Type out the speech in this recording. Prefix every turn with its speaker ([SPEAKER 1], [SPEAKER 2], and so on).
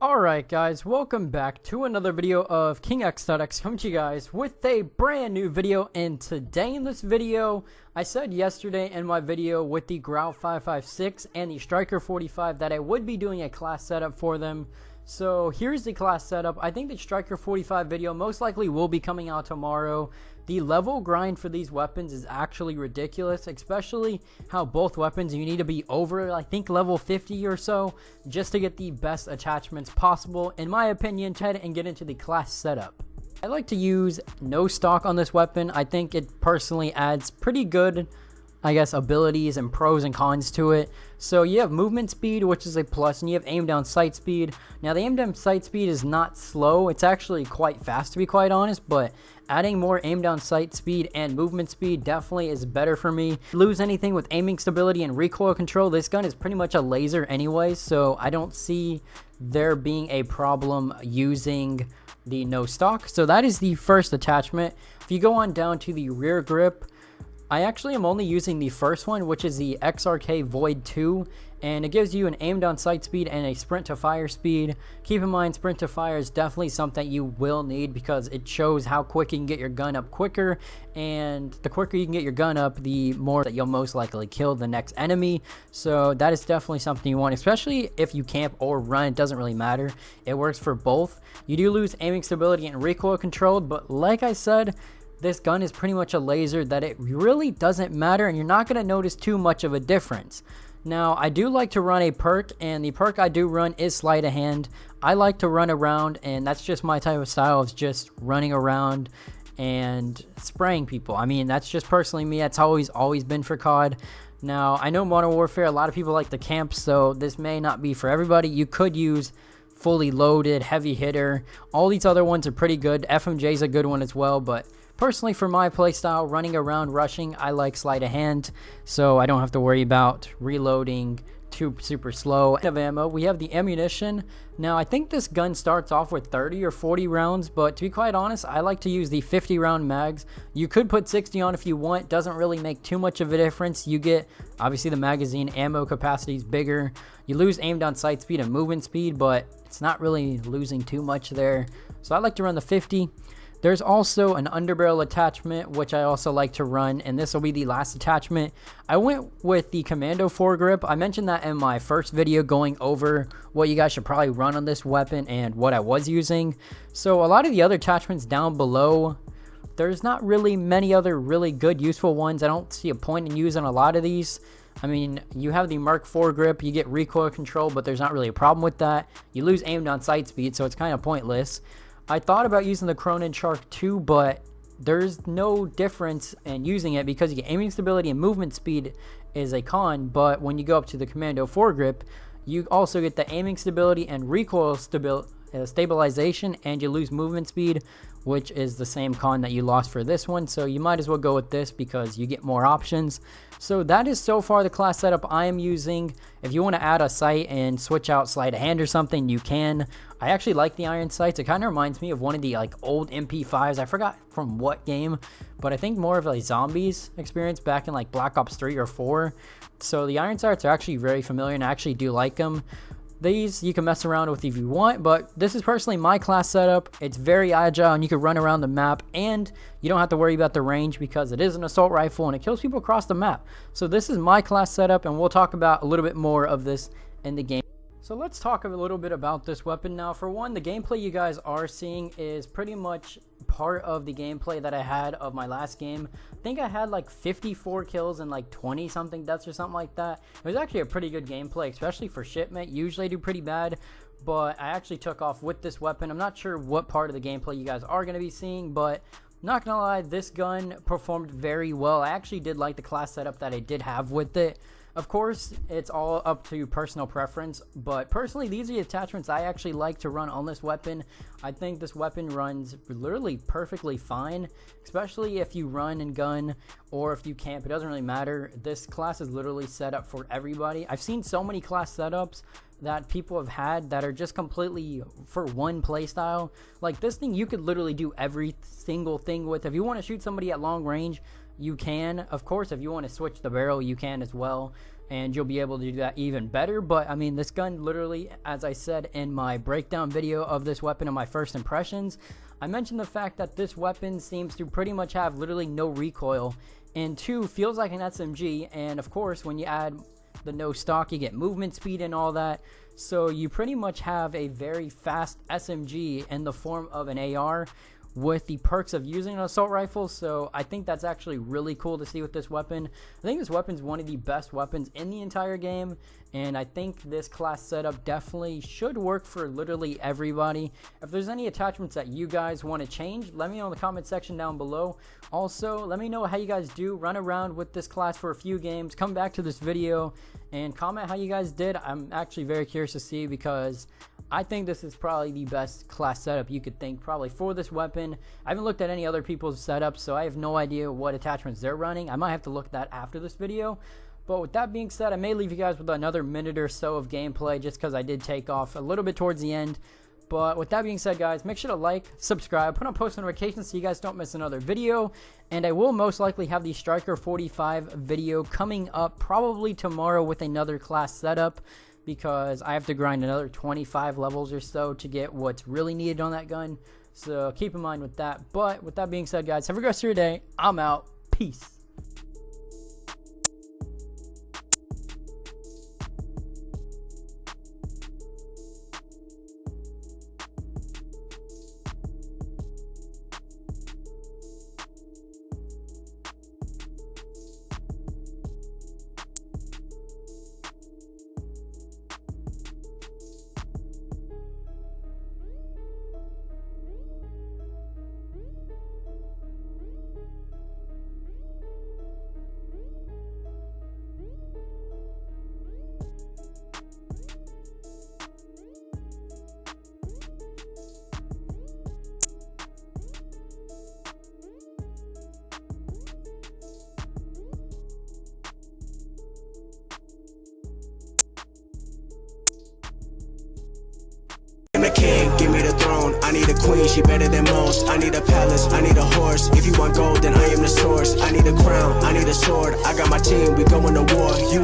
[SPEAKER 1] Alright guys, welcome back to another video of KingX.X coming to you guys with a brand new video. And today in this video, I said yesterday in my video with the GRAU 5.56 and the Striker 45 that I would be doing a class setup for them. So here's the class setup. I think the Striker 45 video most likely will be coming out tomorrow. The level grind for these weapons is actually ridiculous, especially how both weapons you need to be over, I think, level 50 or so just to get the best attachments possible, in my opinion, to head and get into the class setup. I like to use no stock on this weapon. I think it personally adds pretty good, I guess, abilities and pros and cons to it. So you have movement speed, which is a plus, and you have aim down sight speed. Now the aim down sight speed is not slow, it's actually quite fast to be quite honest, but adding more aim down sight speed and movement speed definitely is better for me. Lose anything with aiming stability and recoil control, this gun is pretty much a laser anyway, so I don't see there being a problem using the no stock. So that is the first attachment. If you go on down to the rear grip, I actually am only using the first one, which is the XRK Void 2, and it gives you an aim down sight speed and a sprint to fire speed. Keep in mind, sprint to fire is definitely something you will need because it shows how quick you can get your gun up quicker, and the quicker you can get your gun up, the more that you'll most likely kill the next enemy. So that is definitely something you want, especially if you camp or run. It doesn't really matter, it works for both. You do lose aiming stability and recoil control, but like I said, this gun is pretty much a laser that it really doesn't matter, and you're not going to notice too much of a difference. Now, I do like to run a perk, and the perk I do run is sleight of hand. I like to run around, and that's just my type of style, of just running around and spraying people. I mean, that's just personally me. That's always been for COD. Now, I know Modern Warfare, a lot of people like the camp, so this may not be for everybody. You could use fully loaded, heavy hitter. All these other ones are pretty good. FMJ is a good one as well, but personally, for my playstyle, running around, rushing, I like sleight of hand, so I don't have to worry about reloading too super slow. Of ammo, we have the ammunition. Now, I think this gun starts off with 30 or 40 rounds, but to be quite honest, I like to use the 50 round mags. You could put 60 on if you want. Doesn't really make too much of a difference. You get, obviously, the magazine ammo capacity is bigger. You lose aim down sight speed and movement speed, but it's not really losing too much there. So I like to run the 50. There's also an underbarrel attachment, which I also like to run, and this will be the last attachment. I went with the Commando foregrip. I mentioned that in my first video going over what you guys should probably run on this weapon and what I was using. So a lot of the other attachments down below, there's not really many other really good useful ones. I don't see a point in using a lot of these. I mean, you have the Mark IV grip, you get recoil control, but there's not really a problem with that. You lose aim down sight speed, so it's kind of pointless. I thought about using the Cronin Shark 2, but there's no difference in using it because you get aiming stability and movement speed is a con, but when you go up to the Commando foregrip, you also get the aiming stability and recoil stabilization, and you lose movement speed, which is the same con that you lost for this one, so you might as well go with this because you get more options. So that is so far the class setup I am using. If you want to add a sight and switch out sleight of hand or something, you can. I actually like the iron sights. It kind of reminds me of one of the old MP5s. I forgot from what game, but I think more of a zombies experience back in Black Ops 3 or 4. So the iron sights are actually very familiar, and I actually do like them. These you can mess around with if you want, but this is personally my class setup. It's very agile, and you can run around the map, and you don't have to worry about the range because it is an assault rifle and it kills people across the map. So this is my class setup, and we'll talk about a little bit more of this in the game. So let's talk a little bit about this weapon now. For one, the gameplay you guys are seeing is pretty much part of the gameplay that I had of my last game. I think I had 54 kills and 20 something deaths or something like that. It was actually a pretty good gameplay, especially for shipment. Usually I do pretty bad, but I actually took off with this weapon. I'm not sure what part of the gameplay you guys are going to be seeing, but not gonna lie, this gun performed very well. I actually did like the class setup that I did have with it. Of course, it's all up to personal preference, but personally, these are the attachments I actually like to run on this weapon. I think this weapon runs literally perfectly fine, especially if you run and gun or if you camp. It doesn't really matter. This class is literally set up for everybody. I've seen so many class setups that people have had that are just completely for one playstyle. Like this thing, you could literally do every single thing with. If you want to shoot somebody at long range, you can. Of course, if you want to switch the barrel, you can as well. and you'll be able to do that even better. But I mean, this gun literally, as I said in my breakdown video of this weapon and my first impressions, I mentioned the fact that this weapon seems to pretty much have literally no recoil, and 2, feels like an SMG, and of course when you add the no stock, you get movement speed and all that, so you pretty much have a very fast SMG in the form of an AR with the perks of using an assault rifle. So I think that's actually really cool to see with this weapon. I think this weapon's one of the best weapons in the entire game, and I think this class setup definitely should work for literally everybody. If there's any attachments that you guys want to change, let me know in the comment section down below. Also, let me know how you guys do run around with this class for a few games. Come back to this video and comment how you guys did. I'm actually very curious to see, because I think this is probably the best class setup you could think probably for this weapon. I haven't looked at any other people's setups, so I have no idea what attachments they're running. I might have to look at that after this video. But with that being said, I may leave you guys with another minute or so of gameplay, just because I did take off a little bit towards the end. But with that being said, guys, make sure to like, subscribe, put on post notifications so you guys don't miss another video. And I will most likely have the Striker 45 video coming up probably tomorrow with another class setup, because I have to grind another 25 levels or so to get what's really needed on that gun. So keep in mind with that. But with that being said, guys, have a good rest of your day. I'm out. Peace.
[SPEAKER 2] A king, give me the throne. I need a queen, she better than most. I need a palace, I need a horse. If you want gold, then I am the source. I need a crown, I need a sword. I got my team, we going to war. You